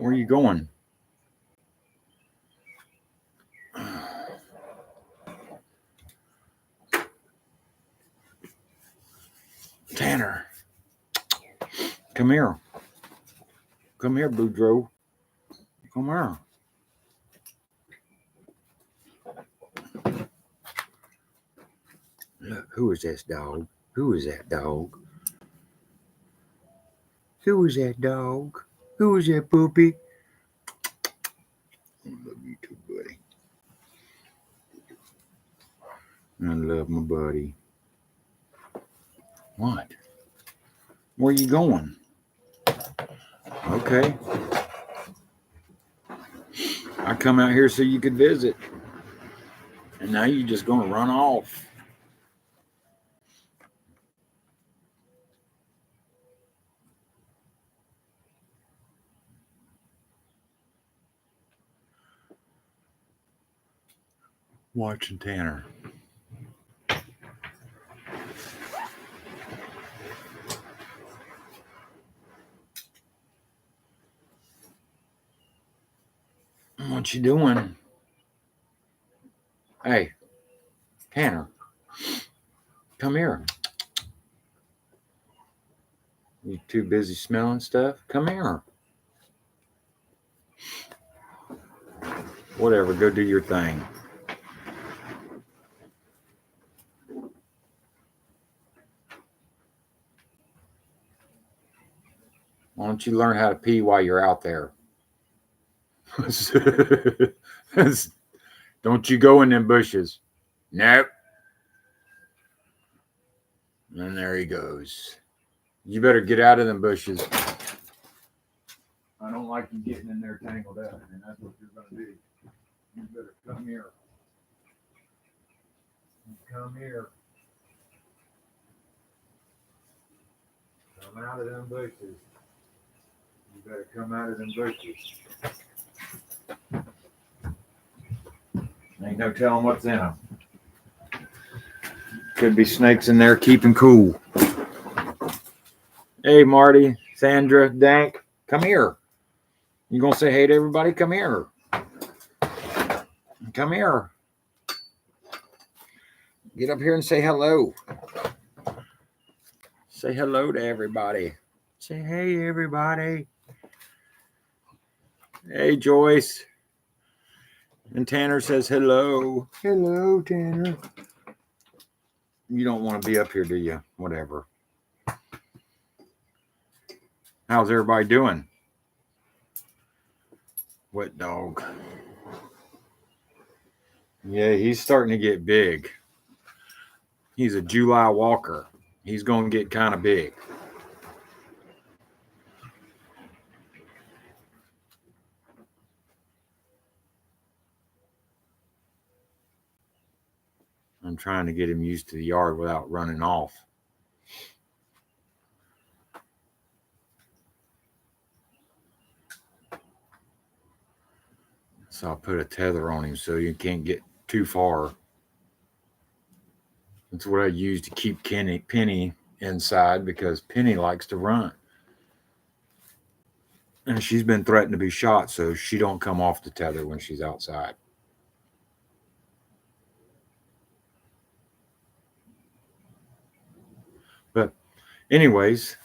Where are you going? Tanner. Come here. Come here, Boudreaux. Come here. Look, who is this dog? Who is that dog? Who is that dog? Who is that puppy? I love you too, buddy. I love my buddy. What? Where are you going? Okay. I come out here so you could visit. And now you're just going to run off. Watching Tanner. What you doing? Hey, Tanner, come here. You too busy smelling stuff? Come here. Whatever, go do your thing. Why don't you learn how to pee while you're out there? Don't you go in them bushes. Nope. And there he goes. You better get out of them bushes. I don't like you getting in there tangled up, and that's what you're going to do. You better come here. Come here. Come out of them bushes. You better come out of them bushes. Ain't no telling what's in them. Could be snakes in there keeping cool. Hey, Marty, Sandra, Dank, come here. You gonna say hey to everybody? Come here. Come here. Get up here and say hello. Say hello to everybody. Say hey, everybody. Hey, Joyce. And Tanner says hello. Hello, Tanner. You don't want to be up here, do you? Whatever. How's everybody doing? Wet dog. Yeah, he's starting to get big. He's a July walker. He's going to get kind of big. I'm trying to get him used to the yard without running off. So I'll put a tether on him so you can't get too far. That's what I use to keep Penny inside because Penny likes to run. And she's been threatened to be shot, so she don't come off the tether when she's outside. But anyways,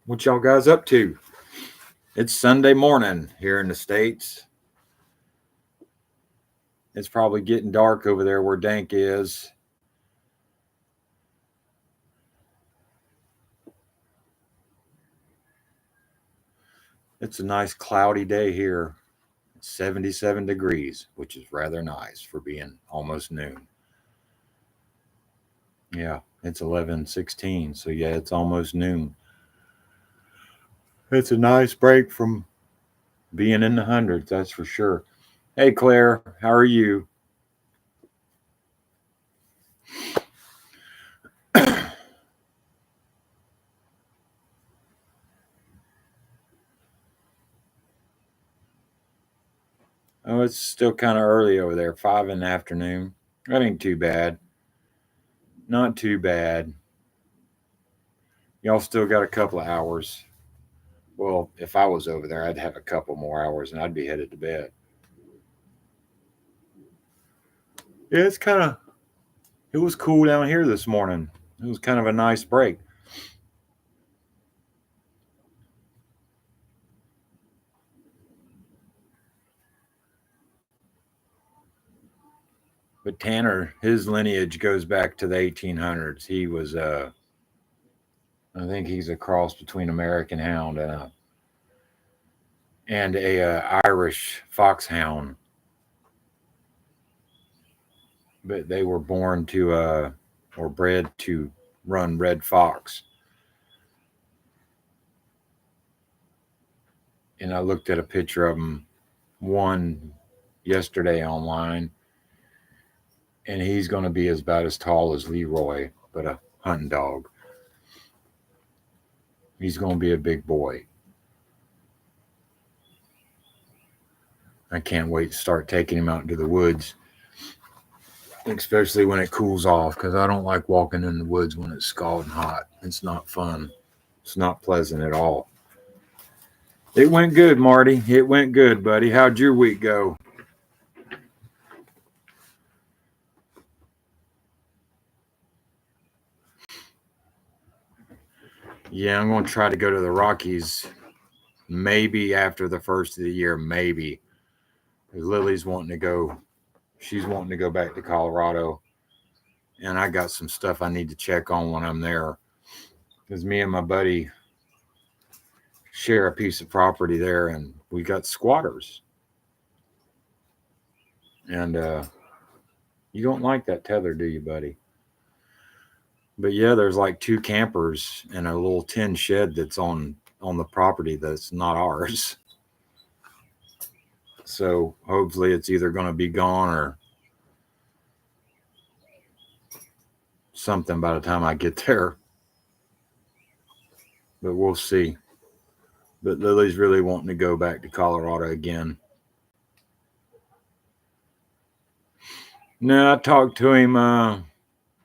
what y'all guys up to? It's Sunday morning here in the States. It's probably getting dark over there where Dank is. It's a nice cloudy day here. It's 77 degrees, which is rather nice for being almost noon. Yeah, it's 11:16, so yeah, it's almost noon. It's a nice break from being in the hundreds, that's for sure. Hey, Claire, how are you? Oh, it's still kind of early over there, 5 in the afternoon. That ain't too bad. Not too bad. Y'all still got a couple of hours. Well, if I was over there, I'd have a couple more hours and I'd be headed to bed. Yeah, it was cool down here this morning. It was kind of a nice break. But Tanner, his lineage goes back to the 1800s. He was, I think he's a cross between American Hound and a Irish Foxhound. But they were born to, or bred to run red fox. And I looked at a picture of him, one yesterday online, and he's going to be about as tall as Leroy, but a hunting dog. He's going to be a big boy. I can't wait to start taking him out into the woods, especially when it cools off, because I don't like walking in the woods when it's scalding hot. It's not fun. It's not pleasant at all. It went good, Marty. It went good, buddy. How'd your week go? Yeah, I'm going to try to go to the Rockies maybe after the first of the year, maybe. Lily's wanting to go. She's wanting to go back to Colorado. And I got some stuff I need to check on when I'm there. Because me and my buddy share a piece of property there, and we got squatters. And you don't like that tether, do you, buddy? But yeah, there's like two campers and a little tin shed that's on the property that's not ours. So hopefully it's either going to be gone or something by the time I get there. But we'll see. But Lily's really wanting to go back to Colorado again. No, I talked to him.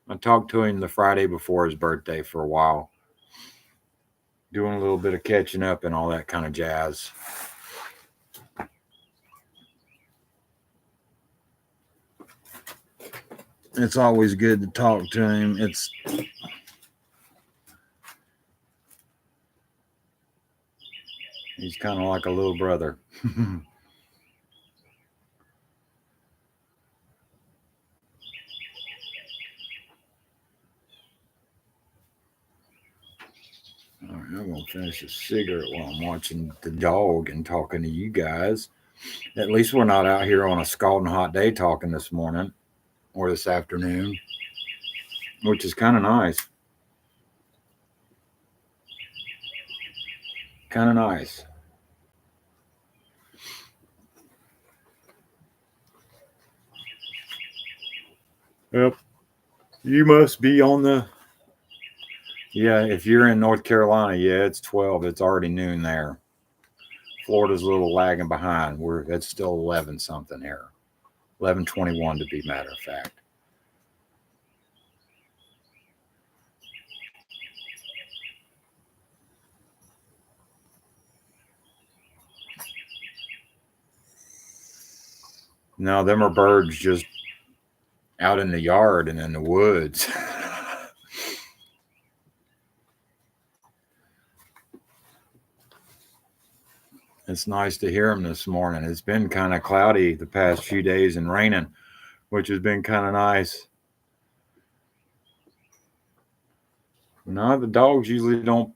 I talked to him the Friday before his birthday for a while, doing a little bit of catching up and all that kind of jazz. It's always good to talk to him. He's kind of like a little brother. All right, I'm gonna finish a cigarette while I'm watching the dog and talking to you guys. At least we're not out here on a scalding hot day talking this morning or this afternoon, which is kind of nice. Kind of nice. Yep. You must be on the. Yeah, if you're in North Carolina, yeah, it's 12. It's already noon there. Florida's a little lagging behind. It's still 11 something here. 11:21 to be matter of fact. No, them are birds just out in the yard and in the woods. It's nice to hear them this morning. It's been kind of cloudy the past few days and raining, which has been kind of nice. No, the dogs usually don't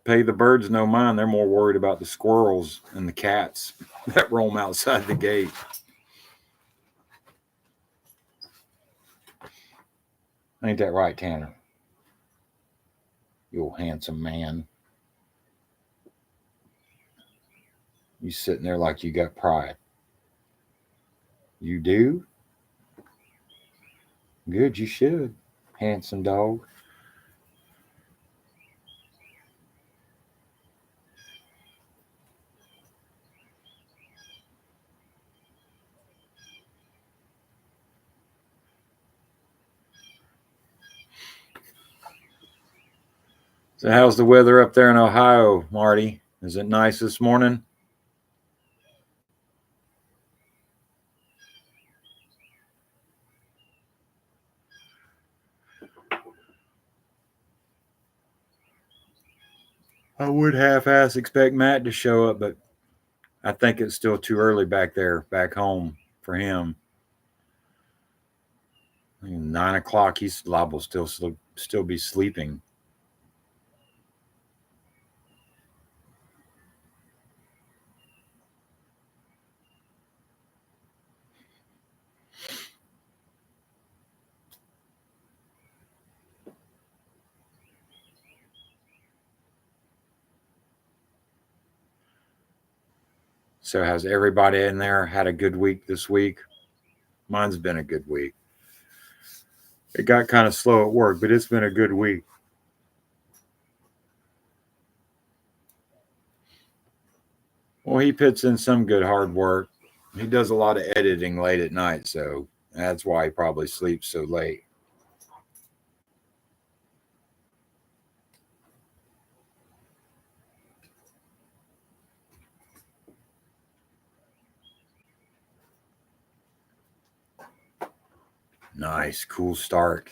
pay the birds no mind. They're more worried about the squirrels and the cats that roam outside the gate. Ain't that right, Tanner? You old handsome man. You sitting there like you got pride. You do? Good, you should. Handsome dog. So how's the weather up there in Ohio, Marty? Is it nice this morning? I would half-ass expect Matt to show up, but I think it's still too early back there, back home for him. 9 o'clock, he's liable still be sleeping. So has everybody in there had a good week this week? Mine's been a good week. It got kind of slow at work, but it's been a good week. Well, he puts in some good hard work. He does a lot of editing late at night, so that's why he probably sleeps so late. Nice, cool start.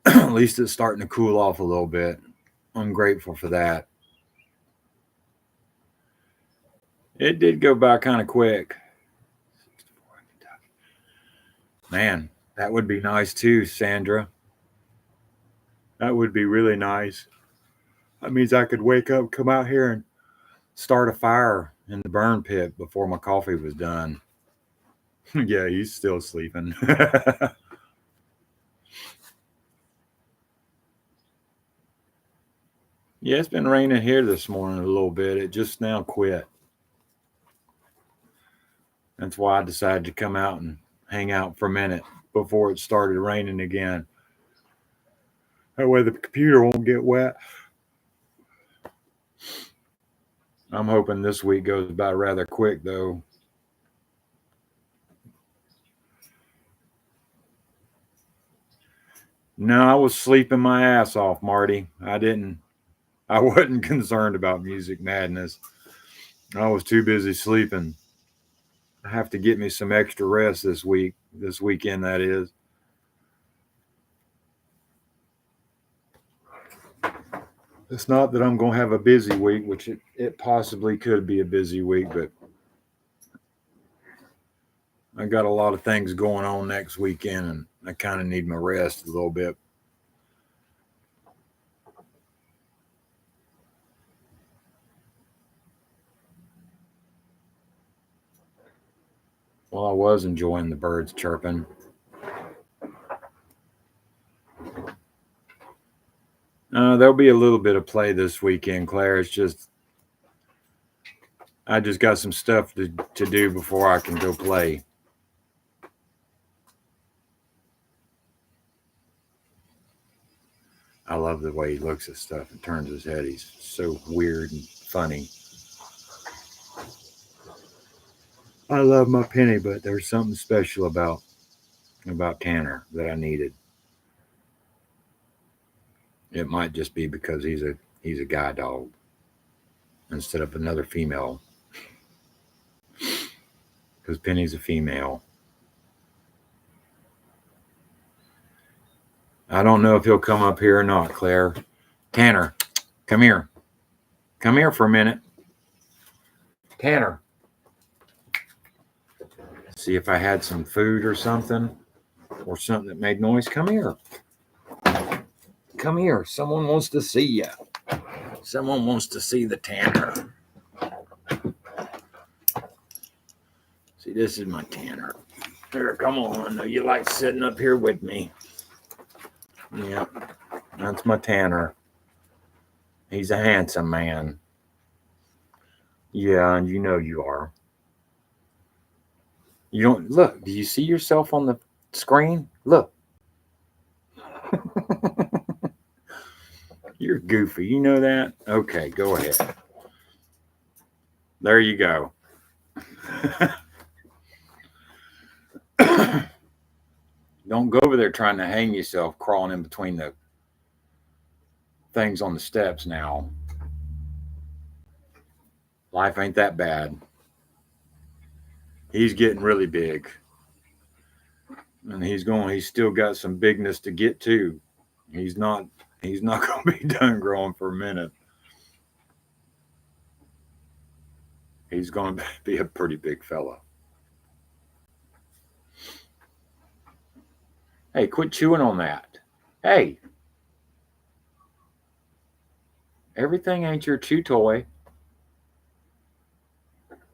At least it's starting to cool off a little bit. I'm grateful for that. It did go by kind of quick. Man, that would be nice too, Sandra. That would be really nice. That means I could wake up, come out here, and start a fire in the burn pit before my coffee was done. Yeah, he's still sleeping. Yeah, it's been raining here this morning a little bit. It just now quit. That's why I decided to come out and hang out for a minute before it started raining again. That way the computer won't get wet. I'm hoping this week goes by rather quick, though. No, I was sleeping my ass off, Marty. I wasn't concerned about Music Madness. I was too busy sleeping. I have to get me some extra rest this weekend, that is. It's not that I'm going to have a busy week, which it possibly could be a busy week, but I got a lot of things going on next weekend, and I kind of need my rest a little bit. Well, I was enjoying the birds chirping. There'll be a little bit of play this weekend, Claire. It's just I just got some stuff to do before I can go play. I love the way he looks at stuff and turns his head. He's so weird and funny. I love my Penny, but there's something special about Tanner that I needed. It might just be because he's a guy dog instead of another female. Because Penny's a female. I don't know if he'll come up here or not, Claire. Tanner, come here. Come here for a minute. Tanner. See if I had some food or something that made noise. Come here. Come here. Someone wants to see you. Someone wants to see the Tanner. See, this is my Tanner. Here, come on. You like sitting up here with me. Yeah, that's my Tanner. He's a handsome man. Yeah, and you know you are. You don't look. Do you see yourself on the screen? Look. You're goofy. You know that? Okay, go ahead. There you go. Don't go over there trying to hang yourself crawling in between the things on the steps now. Life ain't that bad. He's getting really big. And he's still got some bigness to get to. He's not gonna be done growing for a minute. He's gonna be a pretty big fella. Hey, quit chewing on that. Hey, everything ain't your chew toy.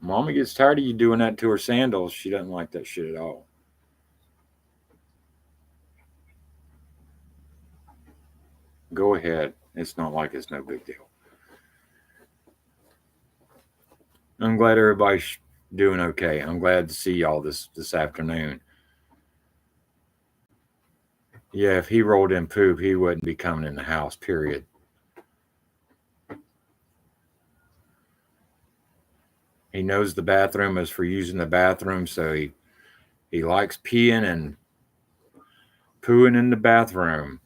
Mama gets tired of you doing that to her sandals. She doesn't like that shit at all. Go ahead. It's not like it's no big deal. I'm glad everybody's doing okay. I'm glad to see y'all this afternoon. Yeah, if he rolled in poop, he wouldn't be coming in the house, period. He knows the bathroom is for using the bathroom, so he likes peeing and pooing in the bathroom.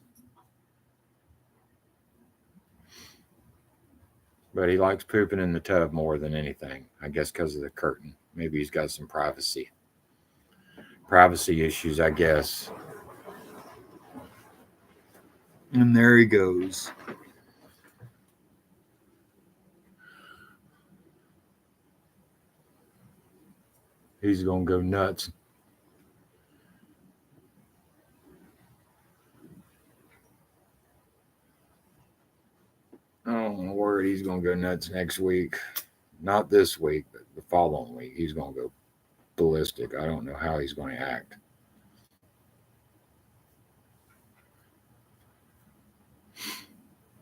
But he likes pooping in the tub more than anything, I guess because of the curtain. Maybe he's got some privacy issues, I guess. And there he goes. He's going to go nuts. Oh, my word, he's going to go nuts next week. Not this week, but the following week. He's going to go ballistic. I don't know how he's going to act.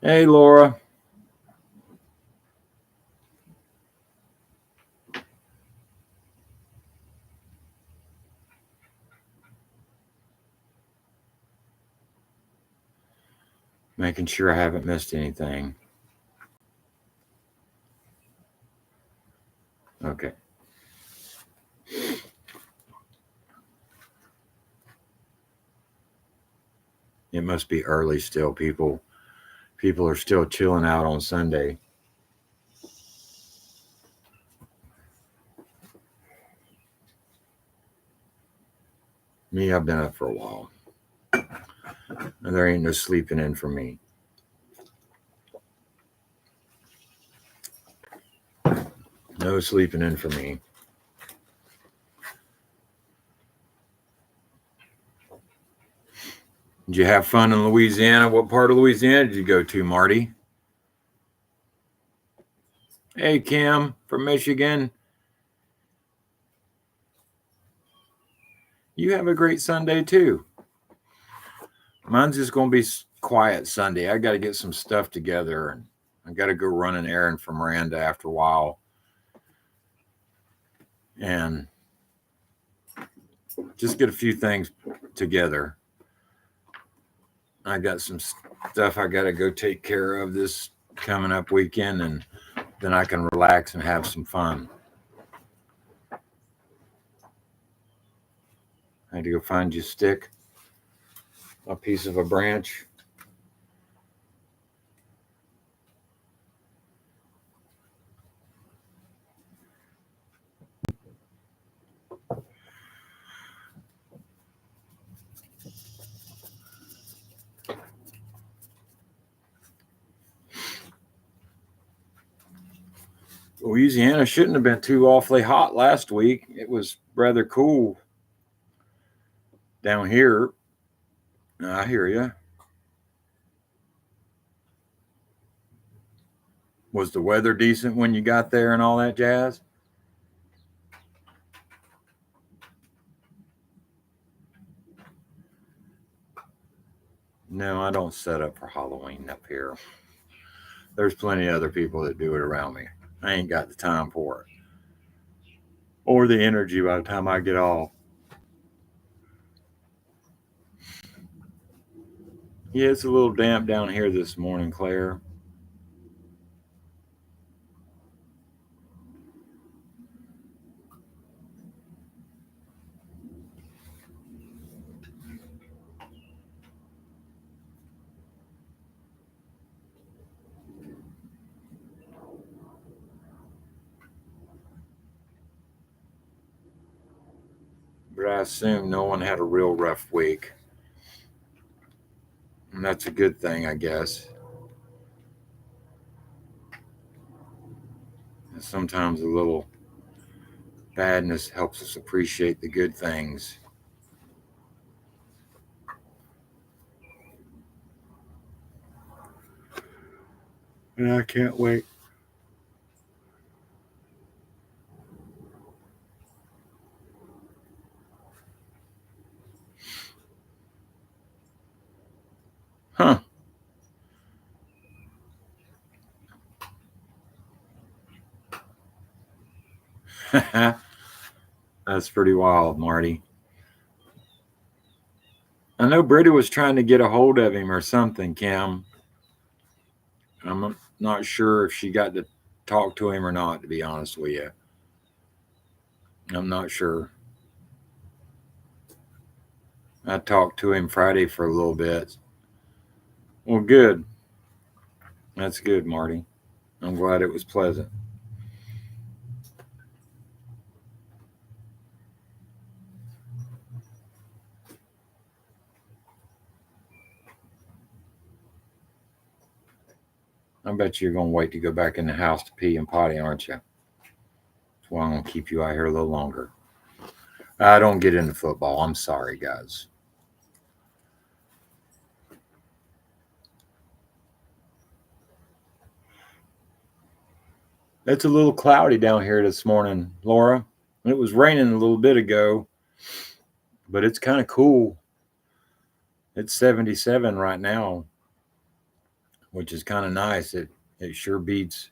Hey, Laura. Making sure I haven't missed anything. Okay. It must be early still, people. People are still chilling out on Sunday. Me, I've been up for a while. And there ain't no sleeping in for me. No sleeping in for me. Did you have fun in Louisiana? What part of Louisiana did you go to, Marty? Hey, Kim from Michigan. You have a great Sunday, too. Mine's just going to be quiet Sunday. I got to get some stuff together, and I got to go run an errand for Miranda after a while. And just get a few things together. I got some stuff I got to go take care of this coming up weekend, and then I can relax and have some fun. I had to go find you a stick, a piece of a branch. Louisiana shouldn't have been too awfully hot last week. It was rather cool down here. I hear you. Was the weather decent when you got there and all that jazz? No, I don't set up for Halloween up here. There's plenty of other people that do it around me. I ain't got the time for it or the energy by the time I get off. Yeah, it's a little damp down here this morning, Claire. but I assume no one had a real rough week. And that's a good thing, I guess. And sometimes a little badness helps us appreciate the good things. And I can't wait. Huh. That's pretty wild, Marty. I know Britta was trying to get a hold of him or something, Kim. I'm not sure if she got to talk to him or not, to be honest with you. I'm not sure. I talked to him Friday for a little bit. Well, good. That's good, Marty. I'm glad it was pleasant. I bet you're going to wait to go back in the house to pee and potty, aren't you? That's why I'm going to keep you out here a little longer. I don't get into football. I'm sorry, guys. It's a little cloudy down here this morning, Laura. It was raining a little bit ago, but it's kind of cool. It's 77 right now, which is kind of nice. It sure beats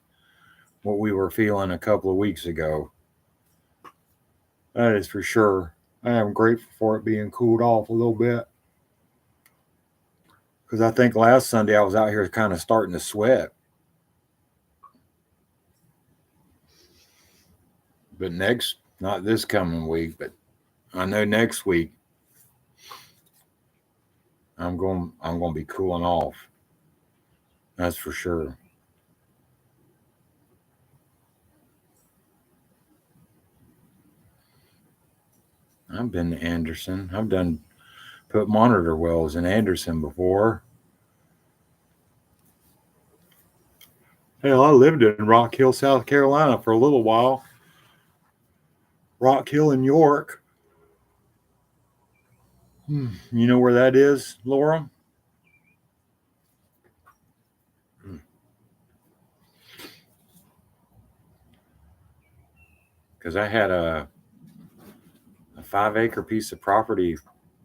what we were feeling a couple of weeks ago. That is for sure. I am grateful for it being cooled off a little bit. Because I think last Sunday I was out here kind of starting to sweat. But not this coming week, but I know next week I'm going to be cooling off. That's for sure. I've been to Anderson. I've done put monitor wells in Anderson before. Hell, I lived in Rock Hill, South Carolina for a little while. Rock Hill in York. You know where that is, Laura? Because I had a 5 acre piece of property.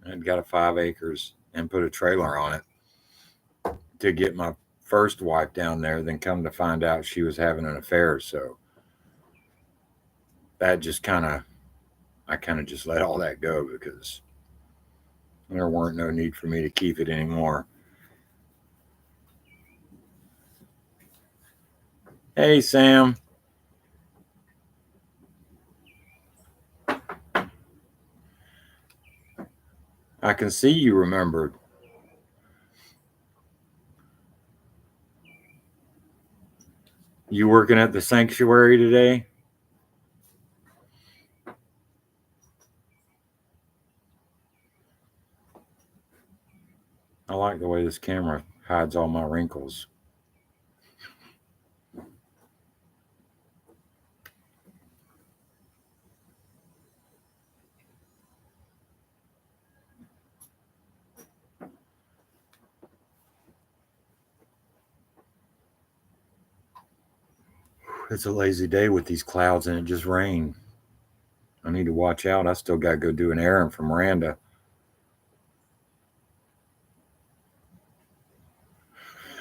I'd got a 5 acres and put a trailer on it to get my first wife down there. Then come to find out she was having an affair. So that just I kind of just let all that go because there weren't no need for me to keep it anymore. Hey, Sam. I can see you remembered. You working at the sanctuary today? I like the way this camera hides all my wrinkles. It's a lazy day with these clouds and it just rained. I need to watch out. I still got to go do an errand for Miranda.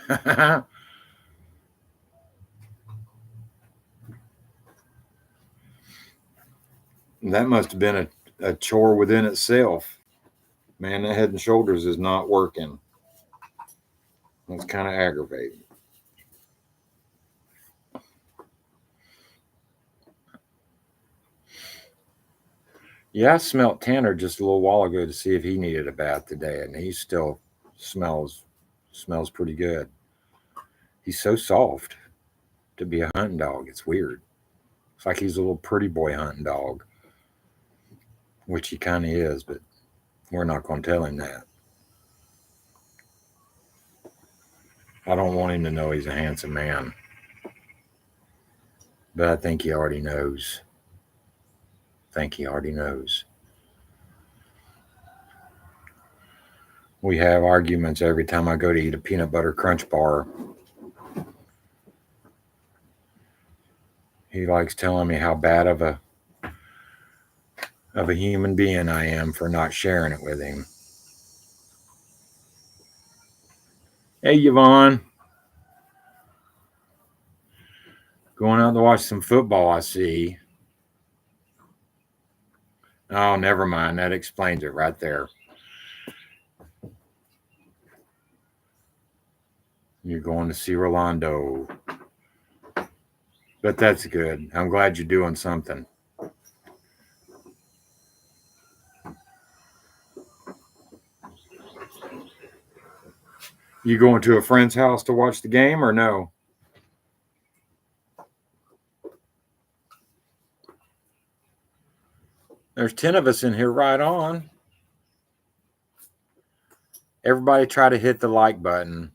That must have been a chore within itself. Man, that head and shoulders is not working. That's kind of aggravating. Yeah, I smelled Tanner just a little while ago to see if he needed a bath today, and he still smells pretty good. He's so soft to be a hunting dog. It's weird. It's like he's a little pretty boy hunting dog. which he kind of is, but we're not going to tell him that. I don't want him to know he's a handsome man, but I think he already knows. We have arguments every time I go to eat a peanut butter crunch bar. He likes telling me how bad of a human being I am for not sharing it with him. Hey, Yvonne. Going out to watch some football, I see. Oh, never mind. That explains it right there. You're going to see Rolando. But that's good. I'm glad you're doing something. You going to a friend's house to watch the game or no? There's 10 of us in here. Right on. Everybody try to hit the like button.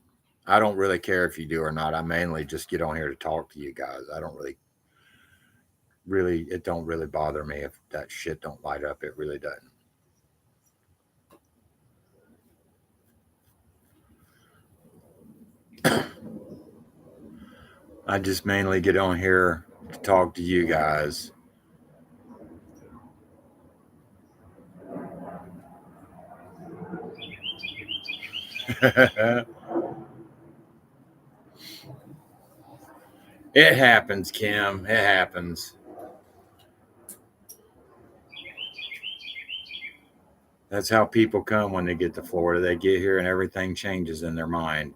I don't really care if you do or not. I mainly just get on here to talk to you guys. I don't really, it don't really bother me if that shit don't light up. It really doesn't. I just mainly get on here to talk to you guys. It happens, Kim. It happens. That's how people come when they get to Florida. They get here and everything changes in their mind.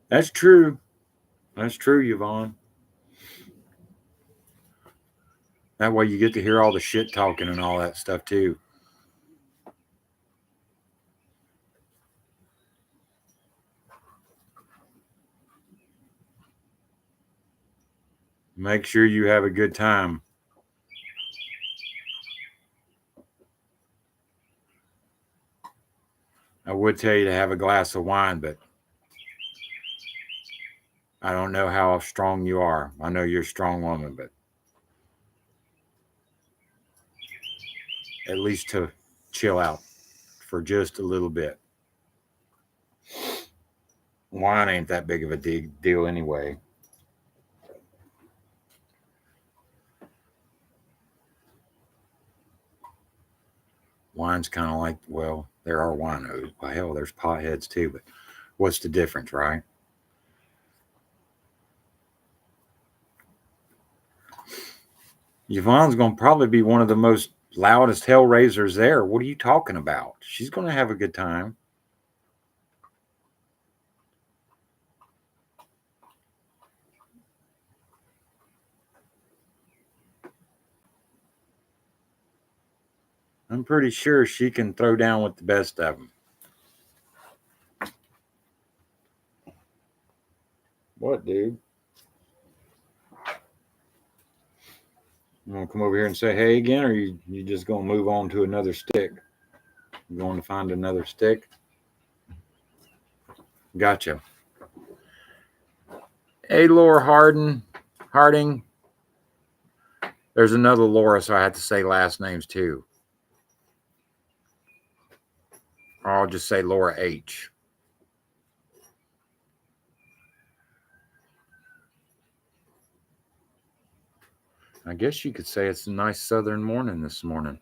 That's true. That's true, Yvonne. That way you get to hear all the shit talking and all that stuff too. Make sure you have a good time. I would tell you to have a glass of wine, but I don't know how strong you are. I know you're a strong woman, but at least to chill out for just a little bit. Wine ain't that big of a deal anyway. Wine's kind of like, well, there are winos. Well, hell, there's potheads too, but what's the difference, right? Yvonne's going to probably be one of the most loudest hell raisers there. What are you talking about? She's going to have a good time. I'm pretty sure she can throw down with the best of them. What, dude? You want to come over here and say hey again, or you just going to move on to another stick? You going to find another stick? Gotcha. Hey, Laura Harding. There's another Laura, so I have to say last names too. Or I'll just say Laura H. I guess you could say it's a nice southern morning this morning.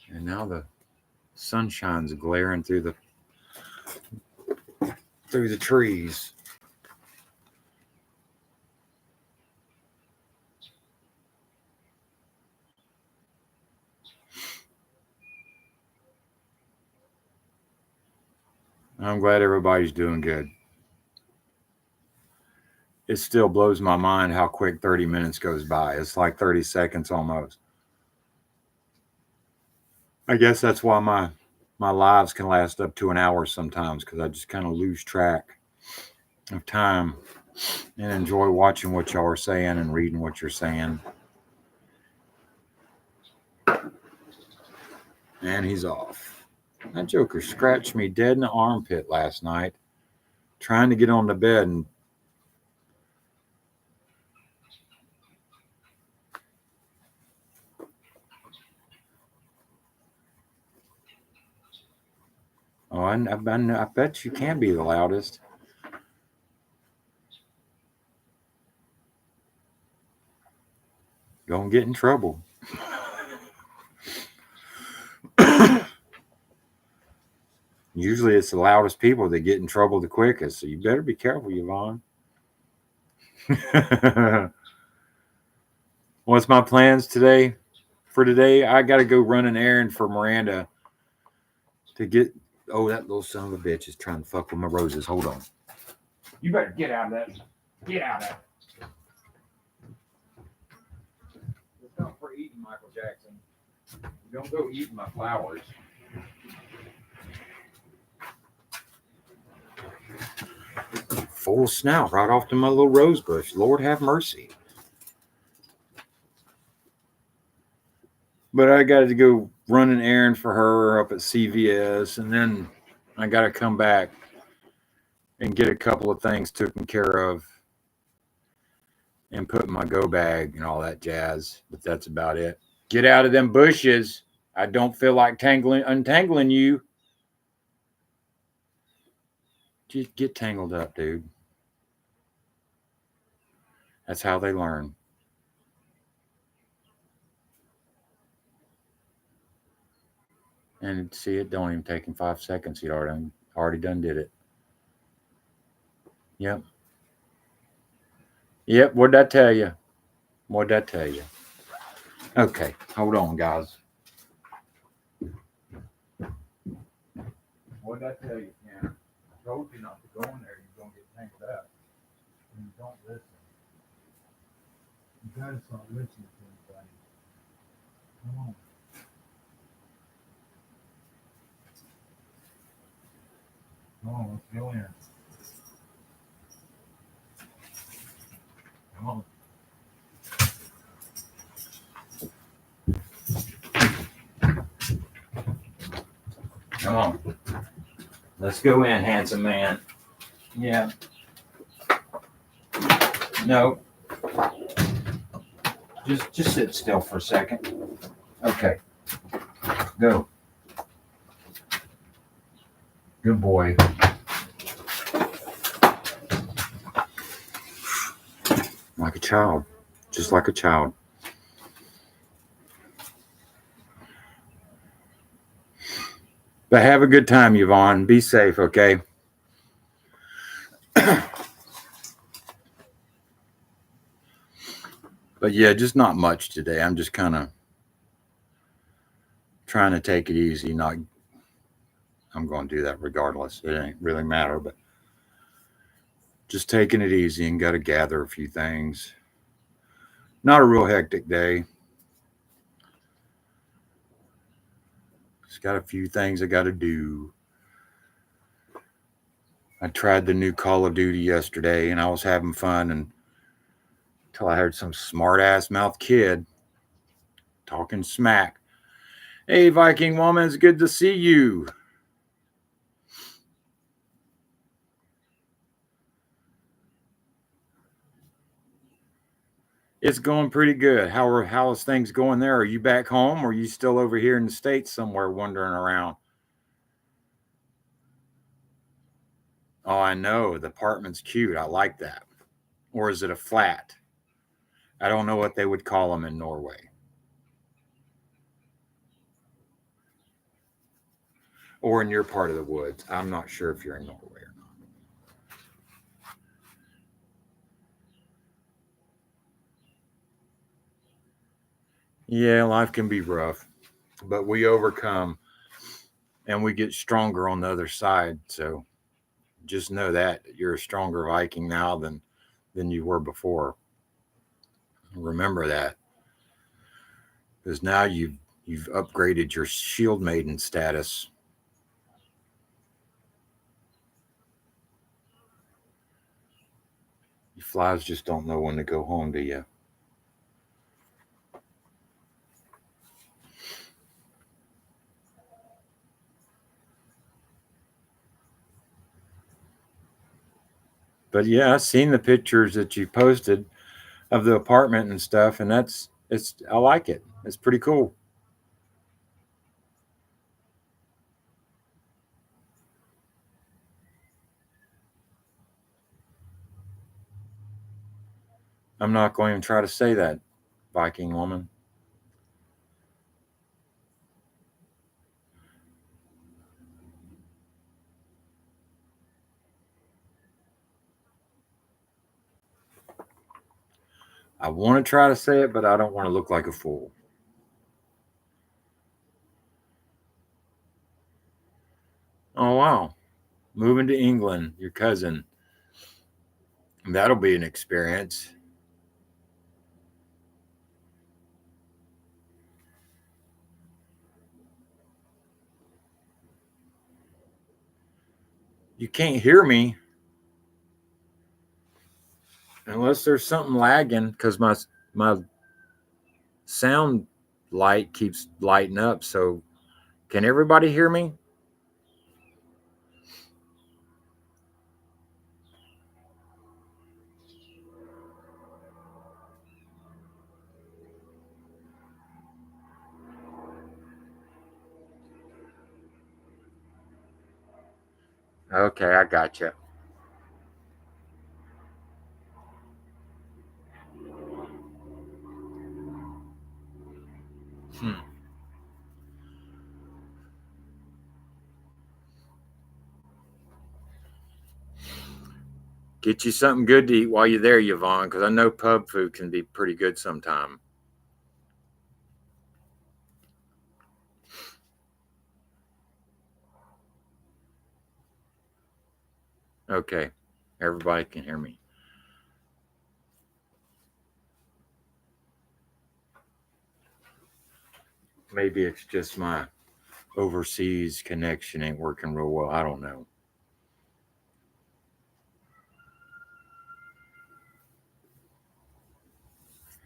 And now the sunshine's glaring through the trees. I'm glad everybody's doing good. It still blows my mind how quick 30 minutes goes by. It's like 30 seconds almost. I guess that's why my lives can last up to an hour sometimes, because I just kind of lose track of time. and enjoy watching what y'all are saying and reading what you're saying. And he's off. That joker scratched me dead in the armpit last night, trying to get on the bed, and I bet you can be the loudest. Gonna get in trouble. Usually it's the loudest people that get in trouble the quickest, so you better be careful, Yvonne. What's my plans today? For today, I got to go run an errand for Miranda to get. Oh, that little son of a bitch is trying to fuck with my roses. Hold on. You better get out of that. Get out of that. It's not for eating, Michael Jackson. Don't go eating my flowers. Full snout right off to my little rose bush. Lord have mercy. But I got to go run an errand for her up at CVS, and then I got to come back and get a couple of things taken care of and put in my go bag and all that jazz. But that's about it. Get out of them bushes. I don't feel like untangling you. Just get tangled up, dude. That's how they learn. And see, it don't even take him 5 seconds. He already done did it. Yep. Yep. What'd I tell you? What'd I tell you? Okay. Hold on, guys. What'd I tell you, Tanner? I told you not to go in there. You're going to get tangled up. And you don't listen. You got to start listening to anybody. Come on. Come on, let's go in. Come on. Come on. Let's go in, handsome man. Yeah. No. Just sit still for a second. Okay. Go. Good boy. Like a child. Just like a child. But have a good time, Yvonne. Be safe, okay? But yeah, just not much today. I'm just kind of trying to take it easy. I'm going to do that regardless. It ain't really matter, but just taking it easy and got to gather a few things. Not a real hectic day. Just got a few things I got to do. I tried the new Call of Duty yesterday and I was having fun until I heard some smart ass mouth kid talking smack. Hey, Viking woman, it's good to see you. It's going pretty good. How is things going there? Are you back home or are you still over here in the States somewhere wandering around? Oh, I know. The apartment's cute. I like that. Or is it a flat? I don't know what they would call them in Norway. Or in your part of the woods. I'm not sure if you're in Norway or not. Yeah, life can be rough, but we overcome and we get stronger on the other side. So just know that you're a stronger Viking now than you were before. Remember that, because now you've upgraded your shield maiden status. Flies just don't know when to go home, do you? But yeah, I've seen the pictures that you posted of the apartment and stuff, and I like it. It's pretty cool. I'm not going to try to say that, Viking woman. I want to try to say it, but I don't want to look like a fool. Oh wow. Moving to England, your cousin. That'll be an experience. You can't hear me unless there's something lagging because my sound light keeps lighting up. So can everybody hear me? Okay, I got you. Hmm. Get you something good to eat while you're there, Yvonne, because I know pub food can be pretty good sometime. Okay, everybody can hear me. Maybe it's just my overseas connection ain't working real well. I don't know.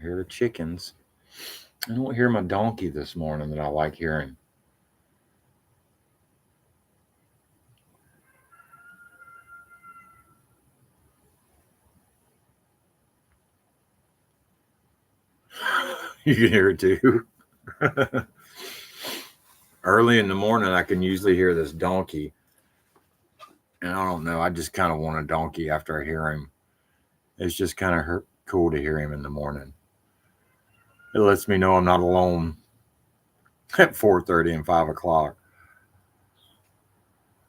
Hear the chickens. I don't hear my donkey this morning that I like hearing. You can hear it too. Early in the morning, I can usually hear this donkey, and I don't know. I just kind of want a donkey after I hear him. It's just kind of cool to hear him in the morning. It lets me know I'm not alone at 4:30 and 5 o'clock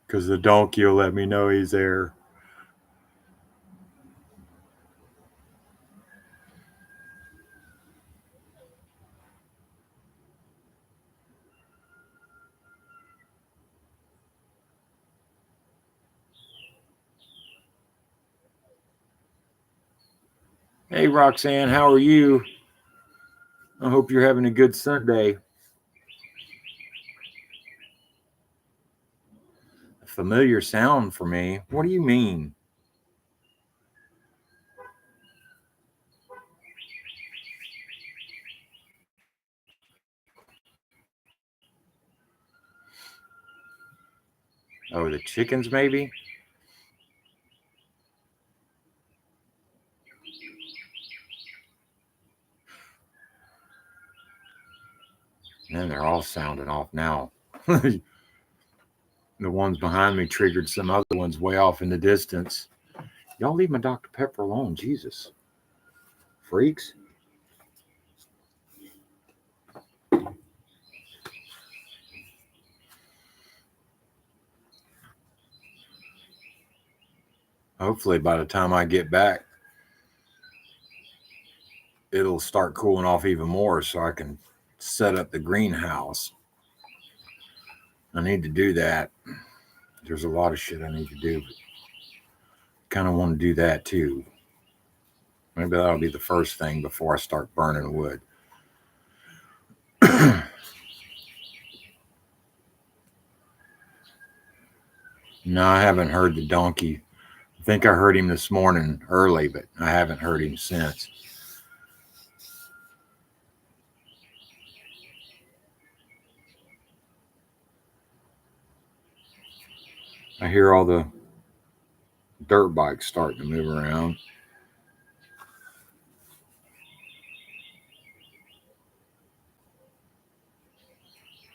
because the donkey will let me know he's there. Hey, Roxanne, how are you? I hope you're having a good Sunday. A familiar sound for me. What do you mean? Oh, the chickens, maybe? Man, they're all sounding off now. The ones behind me triggered some other ones way off in the distance. Y'all leave my Dr. Pepper alone, Jesus. Freaks. Hopefully, by the time I get back, it'll start cooling off even more so I can set up the greenhouse. I need to do that. There's a lot of shit I need to do, but kind of want to do that too. Maybe that'll be the first thing before I start burning wood. No, I haven't heard the donkey think I heard him this morning early, but I haven't heard him since. I hear all the dirt bikes starting to move around.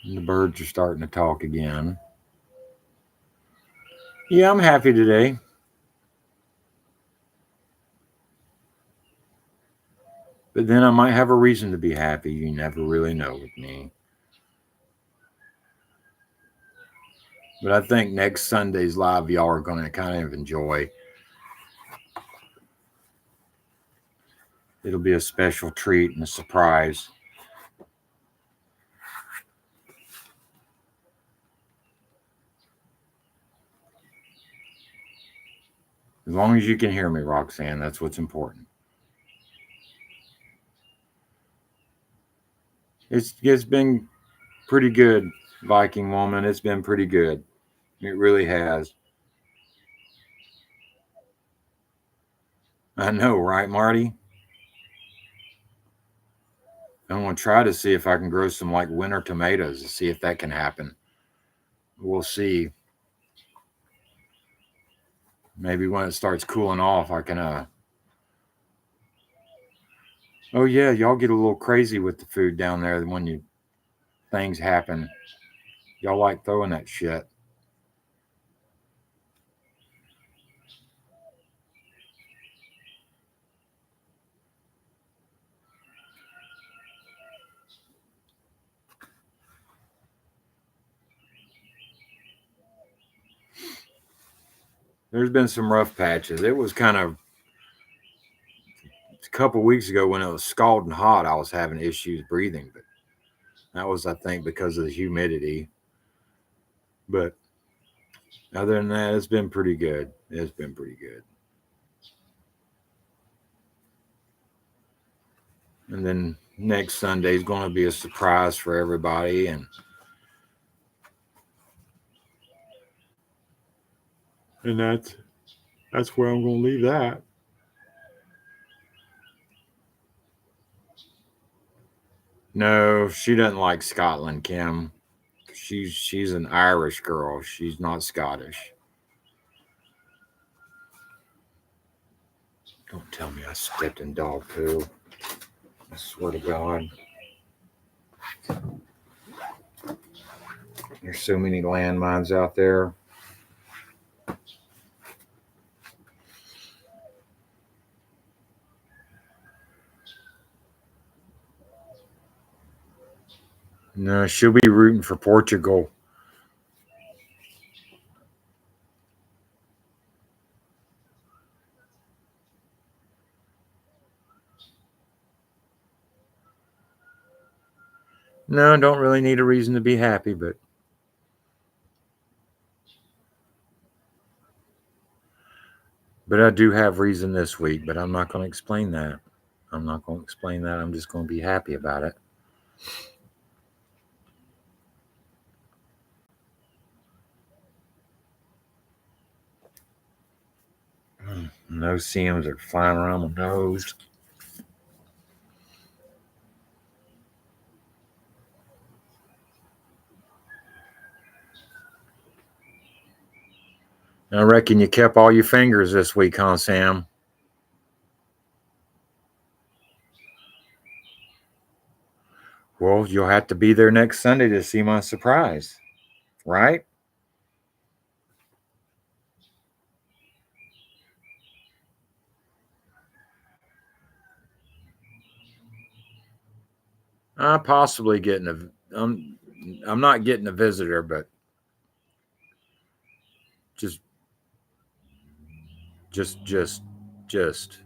And the birds are starting to talk again. Yeah, I'm happy today. But then I might have a reason to be happy. You never really know with me. But I think next Sunday's live, y'all are going to kind of enjoy. It'll be a special treat and a surprise. As long as you can hear me, Roxanne, that's what's important. It's been pretty good, Viking woman. It's been pretty good. It really has. I know, right, Marty? I'm going to try to see if I can grow some like winter tomatoes to see if that can happen. We'll see. Maybe when it starts cooling off, I can. Oh yeah, y'all get a little crazy with the food down there when things happen. Y'all like throwing that shit. There's been some rough patches. It was kind of a couple weeks ago when it was scalding hot. I was having issues breathing, but that was, I think, because of the humidity. But other than that, it's been pretty good. It's been pretty good. And then next Sunday is going to be a surprise for everybody, and that's where I'm going to leave that. No, she doesn't like Scotland, Kim. She's an Irish girl. She's not Scottish. Don't tell me I stepped in dog poo. I swear to God. There's so many landmines out there. No, she'll be rooting for Portugal. No, don't really need a reason to be happy, but I do have reason this week, but I'm not going to explain that. I'm not going to explain that. I'm just going to be happy about it. No seams are flying around my nose. I reckon you kept all your fingers this week, huh, Sam? Well, you'll have to be there next Sunday to see my surprise, right? I'm possibly getting I'm not getting a visitor, but just, just, just, just.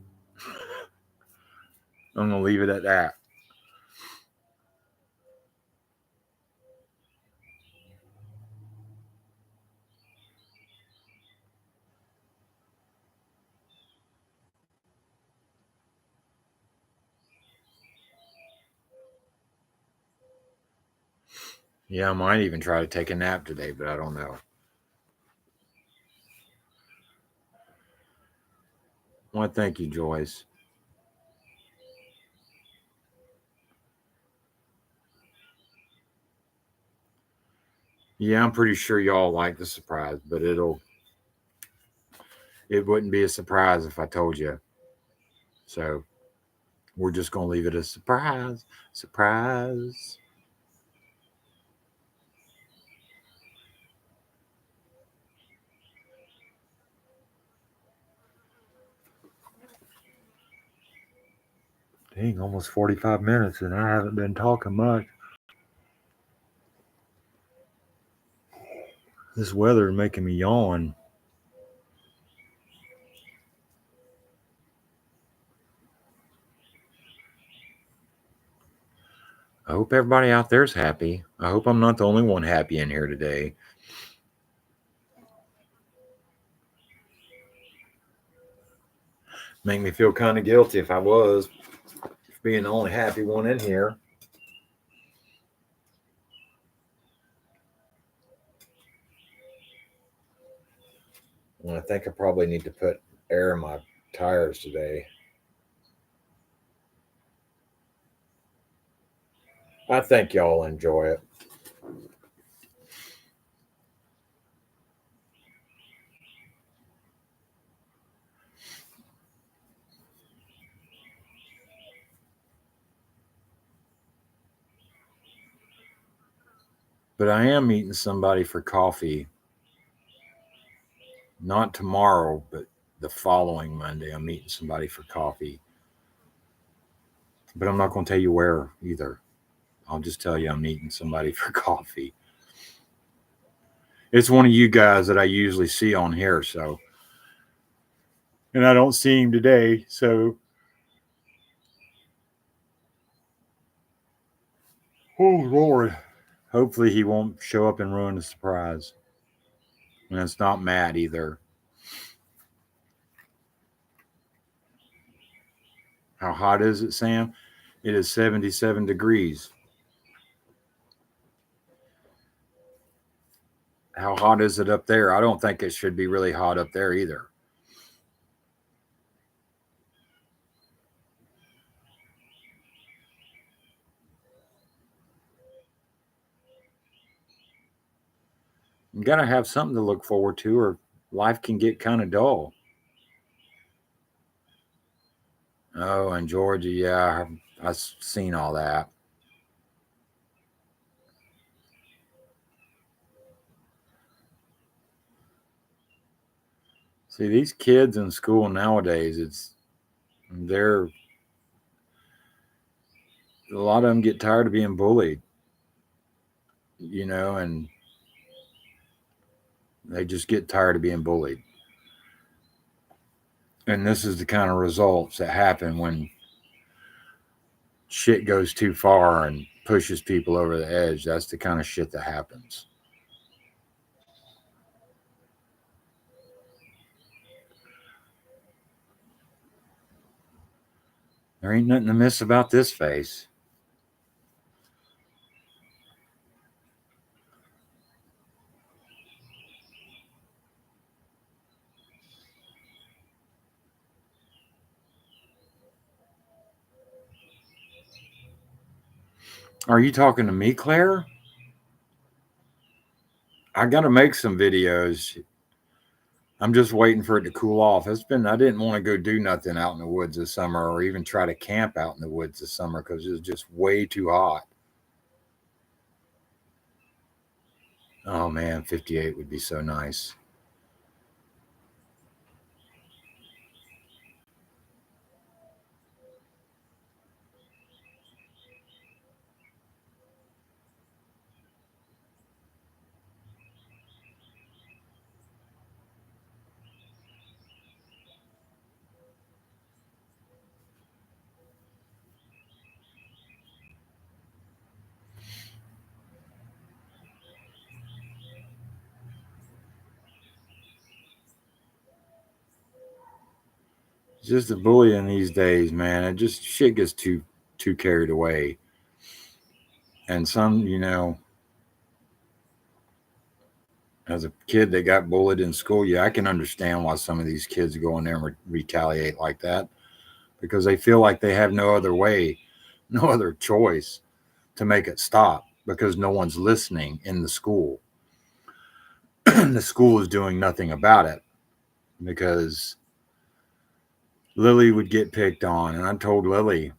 I'm gonna leave it at that. Yeah, I might even try to take a nap today, but I don't know. Well, thank you, Joyce. Yeah, I'm pretty sure y'all like the surprise, but it wouldn't be a surprise if I told you. So we're just gonna leave it a surprise. Surprise. Dang, almost 45 minutes and I haven't been talking much. This weather is making me yawn. I hope everybody out there's happy. I hope I'm not the only one happy in here today. Make me feel kind of guilty if I was being the only happy one in here. Well, I think I probably need to put air in my tires today. I think y'all enjoy it. But I am meeting somebody for coffee. Not tomorrow, but the following Monday. I'm meeting somebody for coffee. But I'm not going to tell you where either. I'll just tell you I'm meeting somebody for coffee. It's one of you guys that I usually see on here, so. And I don't see him today, so. Oh, Lord. Hopefully he won't show up and ruin the surprise. And it's not Matt either. How hot is it, Sam? It is 77 degrees. How hot is it up there? I don't think it should be really hot up there either. You got to have something to look forward to, or life can get kind of dull. Oh, and Georgia, yeah, I've seen all that. See, these kids in school nowadays, they're a lot of them get tired of being bullied, and they just get tired of being bullied. And this is the kind of results that happen when shit goes too far and pushes people over the edge. That's the kind of shit that happens. There ain't nothing to miss about this face. Are you talking to me, Claire? I got to make some videos. I'm just waiting for it to cool off. I didn't want to go do nothing out in the woods this summer or even try to camp out in the woods this summer because it was just way too hot. Oh man, 58 would be so nice. It's just the bullying these days, man. It just shit gets too carried away. And some, As a kid that got bullied in school, yeah, I can understand why some of these kids go in there and retaliate like that, because they feel like they have no other way, no other choice to make it stop, because no one's listening in the school. The school is doing nothing about it, because Lily would get picked on. And I told Lily,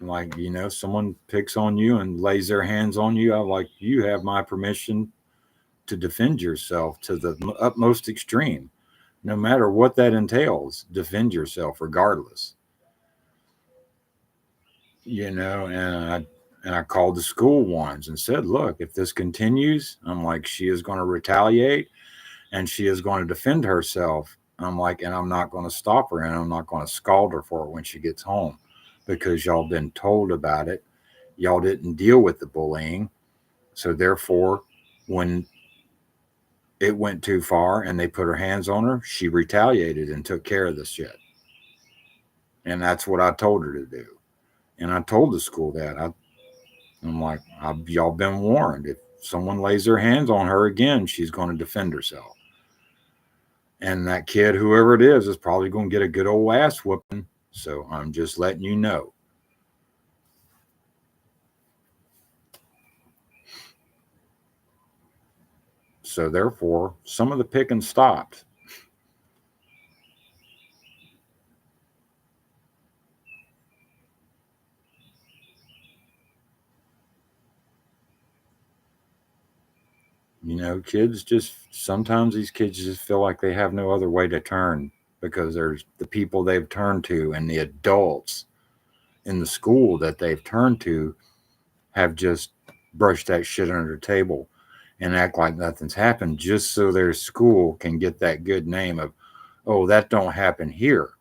like, someone picks on you and lays their hands on you, I'm like, you have my permission to defend yourself to the utmost extreme. No matter what that entails, defend yourself regardless. And I called the school once and said, look, if this continues, I'm like, she is going to retaliate and she is going to defend herself. I'm like, and I'm not going to stop her, and I'm not going to scald her for it when she gets home, because y'all been told about it. Y'all didn't deal with the bullying. So therefore, when it went too far and they put her hands on her, she retaliated and took care of the shit. And that's what I told her to do. And I told the school that. I'm like, y'all been warned. If someone lays their hands on her again, she's going to defend herself. And that kid, whoever it is probably going to get a good old ass whooping. So I'm just letting you know. So therefore, some of the picking stopped. Kids just, sometimes these kids just feel like they have no other way to turn, because there's the people they've turned to and the adults in the school that they've turned to have just brushed that shit under the table and act like nothing's happened, just so their school can get that good name of, oh, that don't happen here.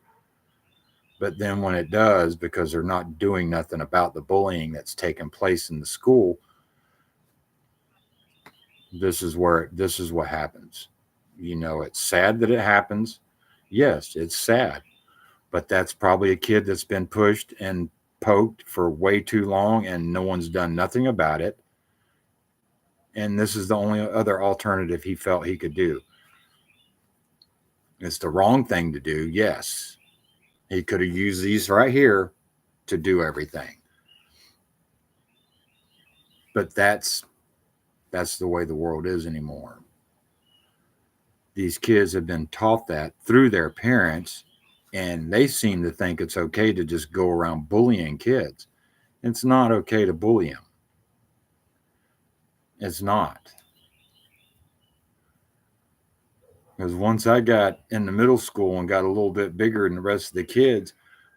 But then when it does, because they're not doing nothing about the bullying that's taking place in the school, this is what happens. It's sad that it happens. Yes, it's sad. But that's probably a kid that's been pushed and poked for way too long and no one's done nothing about it. And this is the only other alternative he felt he could do. It's the wrong thing to do, yes. He could have used these right here to do everything. But that's the way the world is anymore. These kids have been taught that through their parents, and they seem to think it's okay to just go around bullying kids. It's not okay to bully them. It's not. Because once I got in the middle school and got a little bit bigger than the rest of the kids,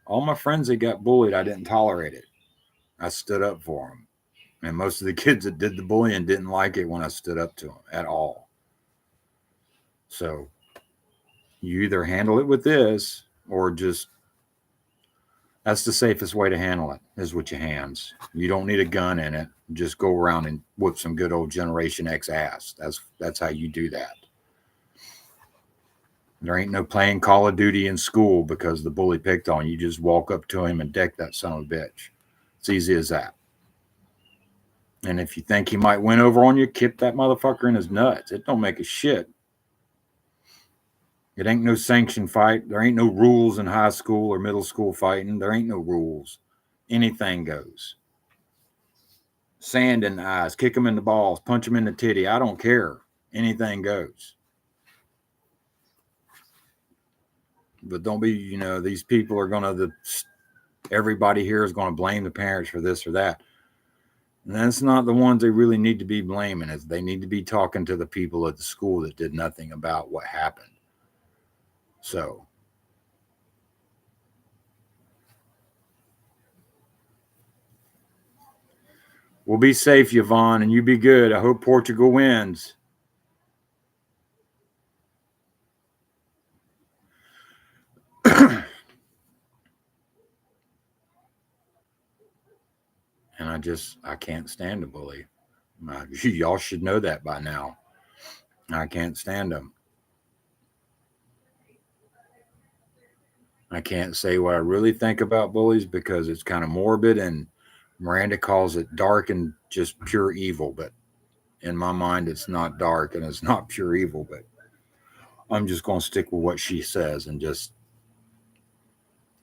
all my friends that got bullied, I didn't tolerate it. I stood up for them. And most of the kids that did the bullying didn't like it when I stood up to them at all. So you either handle it with this, or just, that's the safest way to handle it, is with your hands. You don't need a gun in it. Just go around and whoop some good old Generation X ass. That's how you do that. There ain't no playing Call of Duty in school because the bully picked on you. You just walk up to him and deck that son of a bitch. It's easy as that. And if you think he might win over on you, kick that motherfucker in his nuts. It don't make a shit. It ain't no sanctioned fight. There ain't no rules in high school or middle school fighting. There ain't no rules. Anything goes. Sand in the eyes, kick him in the balls, punch him in the titty. I don't care. Anything goes. But don't be, these people are going to, everybody here is going to blame the parents for this or that. And that's not the ones they really need to be blaming. Is they need to be talking to the people at the school that did nothing about what happened. So we'll be safe, Yvonne, and you be good. I hope Portugal wins. And I can't stand a bully. Y'all should know that by now. I can't stand them. I can't say what I really think about bullies because it's kind of morbid, and Miranda calls it dark and just pure evil. But in my mind, it's not dark and it's not pure evil, but I'm just going to stick with what she says and just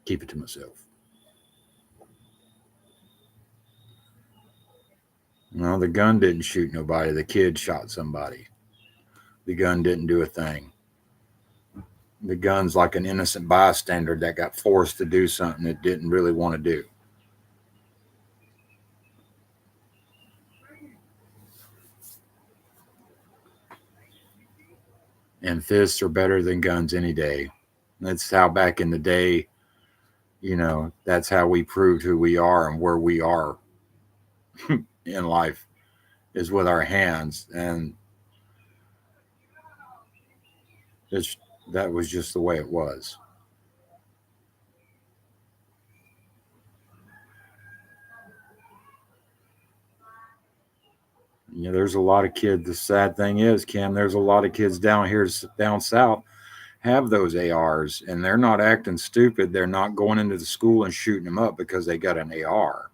keep it to myself. No, the gun didn't shoot nobody. The kid shot somebody. The gun didn't do a thing. The gun's like an innocent bystander that got forced to do something it didn't really want to do. And fists are better than guns any day. That's how back in the day, that's how we proved who we are and where we are in life is with our hands. And it's, that was just the way it was. There's a lot of kids. The sad thing is, Kim, there's a lot of kids down here, down south, have those ARs, and they're not acting stupid. They're not going into the school and shooting them up because they got an AR.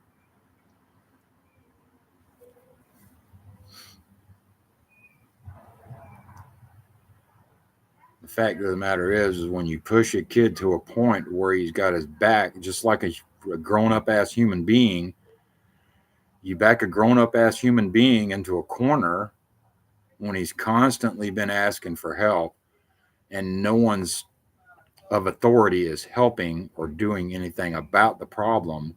The fact of the matter is when you push a kid to a point where he's got his back, just like a grown up ass human being, you back a grown up ass human being into a corner when he's constantly been asking for help and no one's of authority is helping or doing anything about the problem.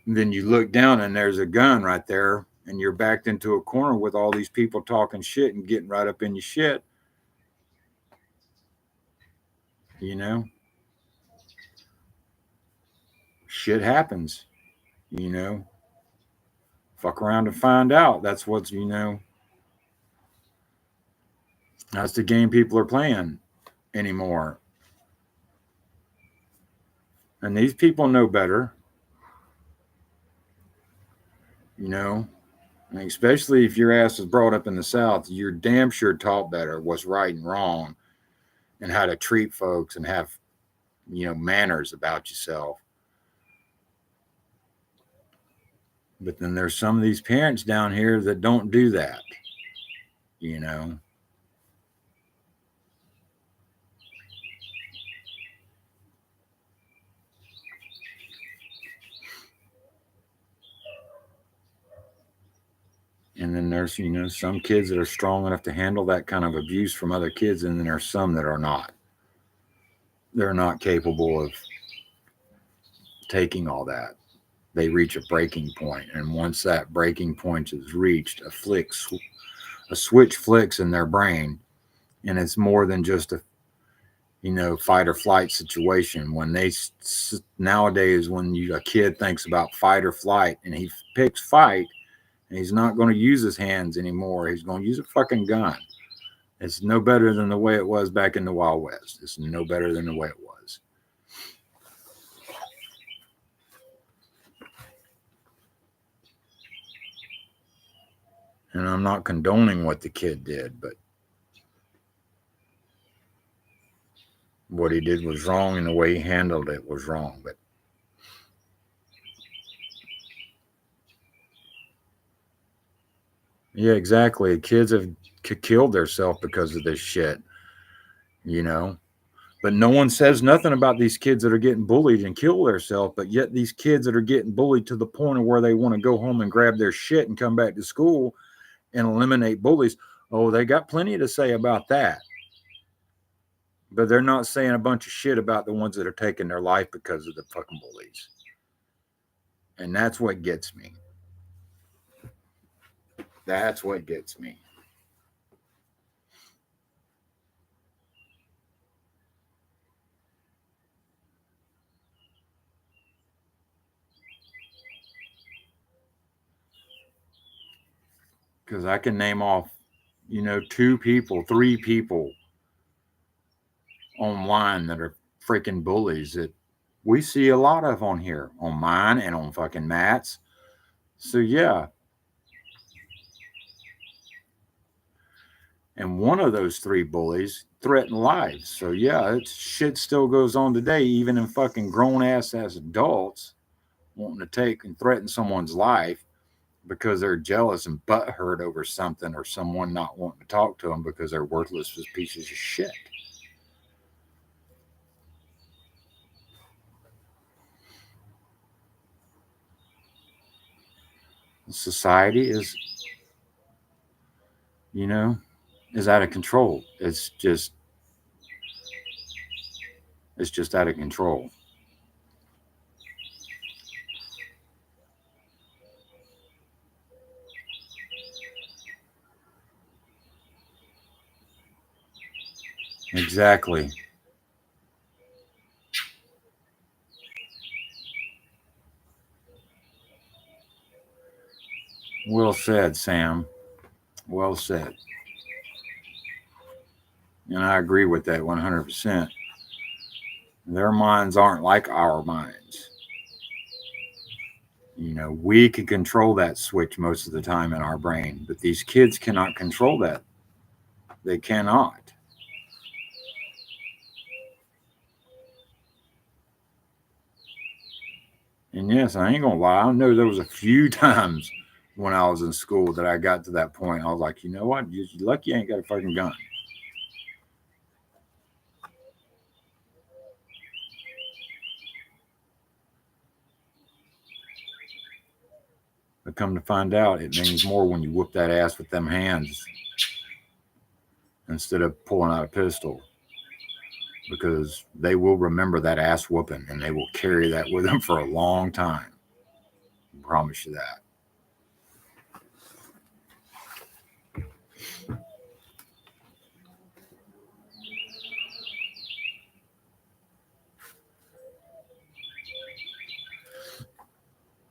And then you look down and there's a gun right there and you're backed into a corner with all these people talking shit and getting right up in your shit. You know, shit happens, you know, fuck around and find out. That's what's, that's the game people are playing anymore. And these people know better, you know, and especially if your ass was brought up in the South, you're damn sure taught better what's right and wrong and how to treat folks and have, manners about yourself. But then there's some of these parents down here that don't do that, you know. And then there's, some kids that are strong enough to handle that kind of abuse from other kids, and then there's some that are not. They're not capable of taking all that. They reach a breaking point, and once that breaking point is reached, a switch flicks in their brain, and it's more than just a fight or flight situation. When they nowadays, when a kid thinks about fight or flight, and he picks fight, and he's not going to use his hands anymore. He's going to use a fucking gun. It's no better than the way it was back in the Wild West. It's no better than the way it was. And I'm not condoning what the kid did, but what he did was wrong, and the way he handled it was wrong. But yeah, exactly. Kids have killed themselves because of this shit, you know. But no one says nothing about these kids that are getting bullied and kill themselves. But yet these kids that are getting bullied to the point of where they want to go home and grab their shit and come back to school and eliminate bullies. Oh, they got plenty to say about that. But they're not saying a bunch of shit about the ones that are taking their life because of the fucking bullies. And that's what gets me. That's what gets me. Because I can name off, 2 people, 3 people online that are freaking bullies that we see a lot of on here, on mine and on fucking Matt's. So yeah. And one of those 3 bullies threatened lives. So yeah, shit still goes on today, even in fucking grown ass adults wanting to take and threaten someone's life because they're jealous and butthurt over something or someone not wanting to talk to them because they're worthless as pieces of shit. Society is, you know, is out of control. It's just out of control. Exactly. Well said, Sam. Well said. And I agree with that 100%. Their minds aren't like our minds. We can control that switch most of the time in our brain, but these kids cannot control that. They cannot. And yes, I ain't gonna lie. I know there was a few times when I was in school that I got to that point. I was like, you know what? You're lucky you ain't got a fucking gun. But come to find out, it means more when you whoop that ass with them hands instead of pulling out a pistol, because they will remember that ass whooping and they will carry that with them for a long time. I promise you that.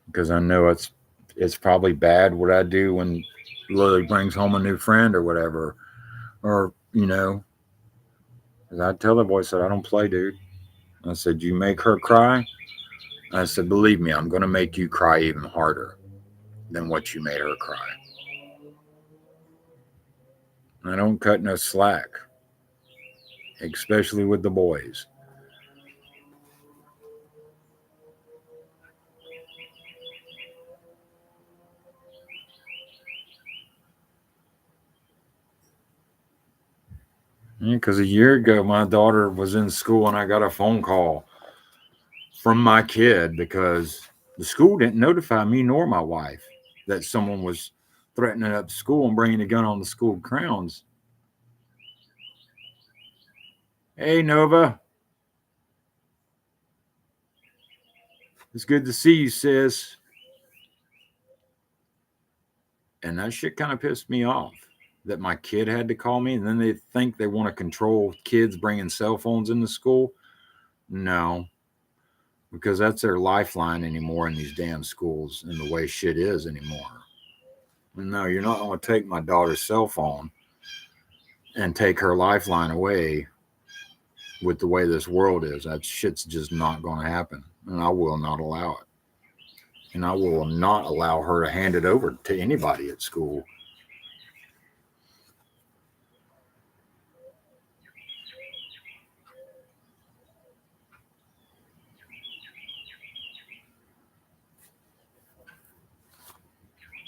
Because I know it's probably bad what I do when Lily brings home a new friend or whatever, or 'cause I tell the boy, I said, I don't play, dude. I said, you make her cry. I said, believe me, I'm going to make you cry even harder than what you made her cry. I don't cut no slack, especially with the boys. Because a year ago, my daughter was in school and I got a phone call from my kid because the school didn't notify me nor my wife that someone was threatening up school and bringing a gun on the school grounds. Hey, Nova, it's good to see you, sis. And that shit kind of pissed me off that my kid had to call me. And then they think they want to control kids bringing cell phones into school. No, because that's their lifeline anymore in these damn schools and the way shit is anymore. No, you're not going to take my daughter's cell phone and take her lifeline away with the way this world is. That shit's just not going to happen. And I will not allow it. And I will not allow her to hand it over to anybody at school.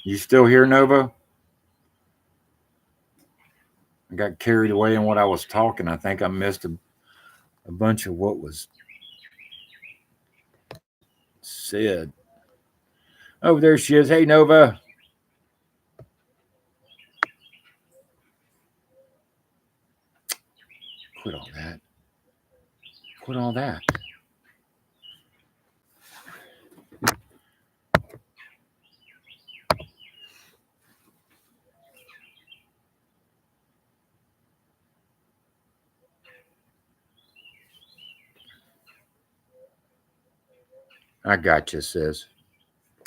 You still here, Nova? I got carried away in what I was talking. I think I missed a bunch of what was said. Oh, there she is. Hey, Nova. Quit all that. Quit all that. I got you, sis.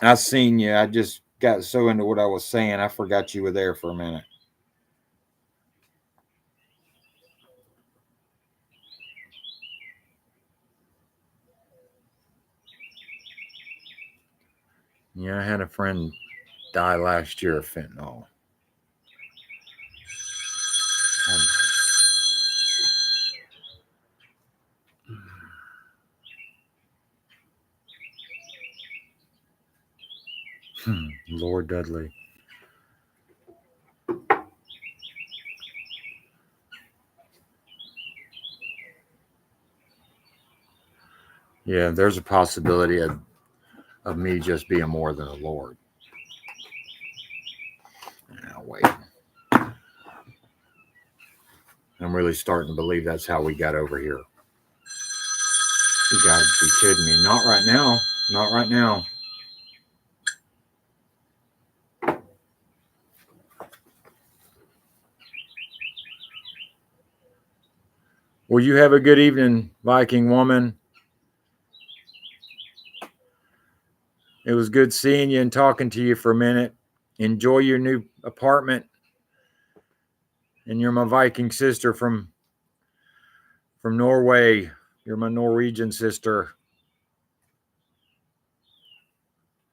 I seen you. I just got so into what I was saying, I forgot you were there for a minute. Yeah, I had a friend die last year of fentanyl. Oh, Lord Dudley. Yeah, there's a possibility of me just being more than a Lord. Now, wait. I'm really starting to believe that's how we got over here. You gotta be kidding me. Not right now. Not right now. Well, you have a good evening, Viking woman. It was good seeing you and talking to you for a minute. Enjoy your new apartment. And you're my Viking sister from Norway. You're my Norwegian sister.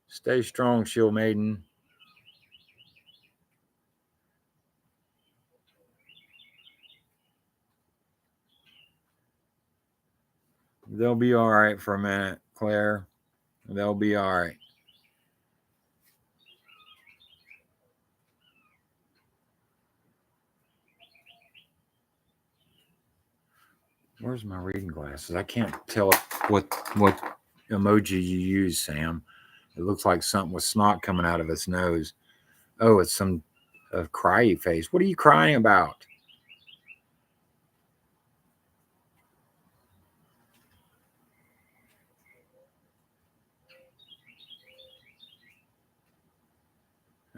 Stay strong, shield maiden. They'll be all right for a minute, Claire. They'll be all right. Where's my reading glasses? I can't tell what emoji you use, Sam. It looks like something with snot coming out of its nose. Oh, it's some cryy face. What are you crying about?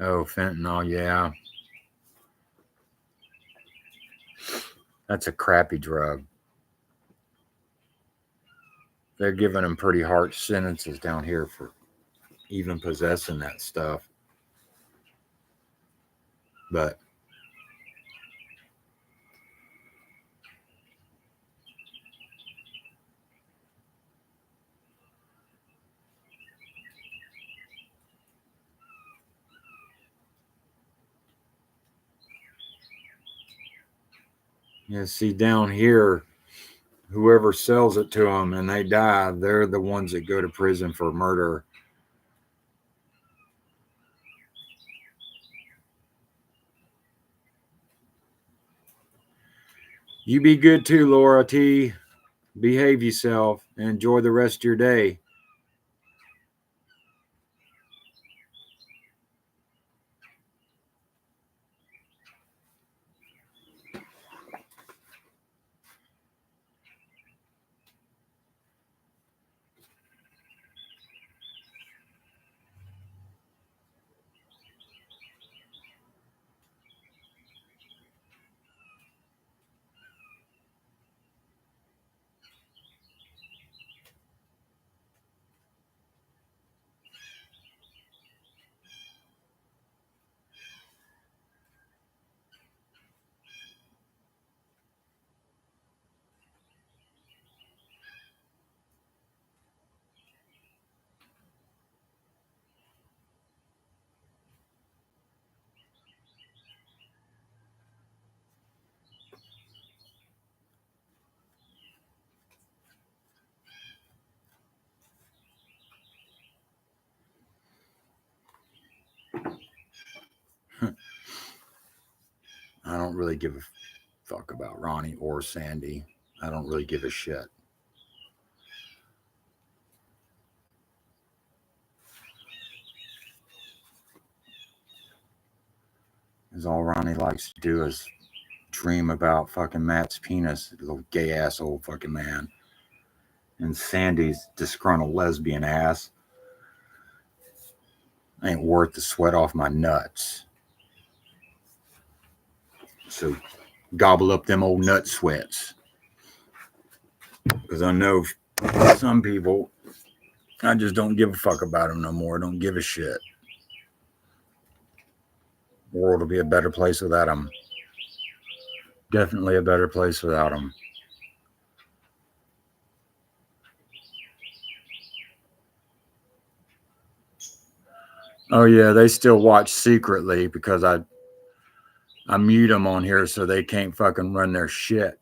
Oh, fentanyl, yeah. That's a crappy drug. They're giving them pretty harsh sentences down here for even possessing that stuff. But yeah, see, down here, whoever sells it to them and they die, they're the ones that go to prison for murder. You be good too, Laura T. Behave yourself and enjoy the rest of your day. I don't really give a fuck about Ronnie or Sandy. I don't really give a shit. Because all Ronnie likes to do is dream about fucking Matt's penis, little gay ass old fucking man. And Sandy's disgruntled lesbian ass ain't worth the sweat off my nuts. So gobble up them old nut sweats. Because I know some people, I just don't give a fuck about them no more. Don't give a shit. The world will be a better place without them. Definitely a better place without them. Oh yeah, they still watch secretly because I mute them on here so they can't fucking run their shit.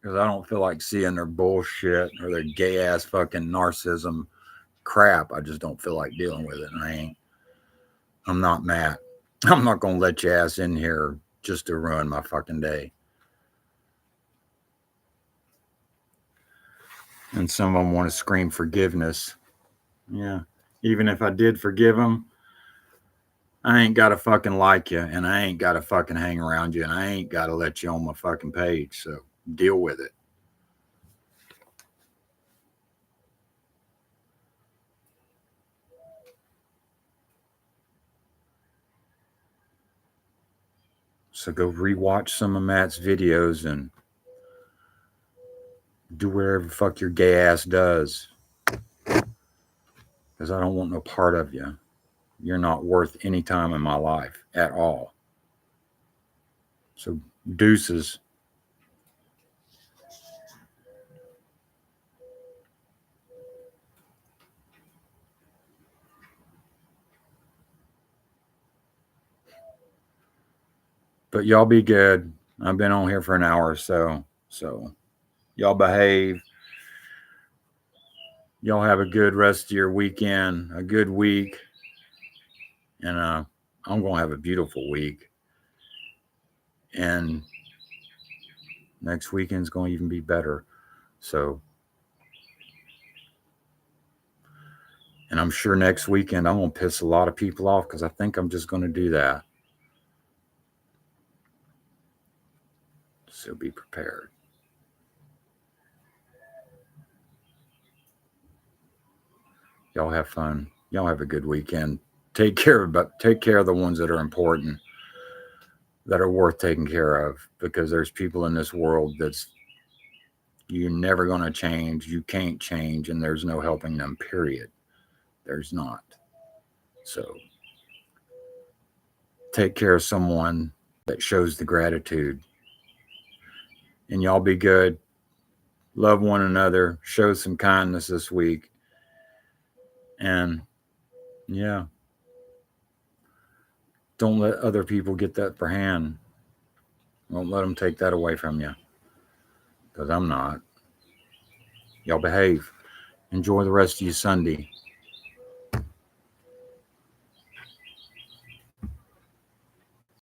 Because I don't feel like seeing their bullshit or their gay ass fucking narcissism crap. I just don't feel like dealing with it. And I'm not mad. I'm not going to let your ass in here just to ruin my fucking day. And some of them want to scream forgiveness. Yeah. Even if I did forgive them, I ain't got to fucking like you, and I ain't got to fucking hang around you, and I ain't got to let you on my fucking page. So deal with it. So go rewatch some of Matt's videos and do whatever the fuck your gay ass does. Because I don't want no part of you. You're not worth any time in my life at all. So deuces. But y'all be good. I've been on here for an hour or so. So y'all behave. Y'all have a good rest of your weekend, a good week. And I'm going to have a beautiful week. And next weekend's going to even be better. So, and I'm sure next weekend I'm going to piss a lot of people off because I think I'm just going to do that. So be prepared. Y'all have fun. Y'all have a good weekend. Take care of the ones that are important, that are worth taking care of, because there's people in this world that's you're never going to change. You can't change, and there's no helping them, period. There's not. So take care of someone that shows the gratitude. And y'all be good. Love one another. Show some kindness this week. And yeah, don't let other people get that upper hand. Don't let them take that away from you. Because I'm not. Y'all behave. Enjoy the rest of your Sunday.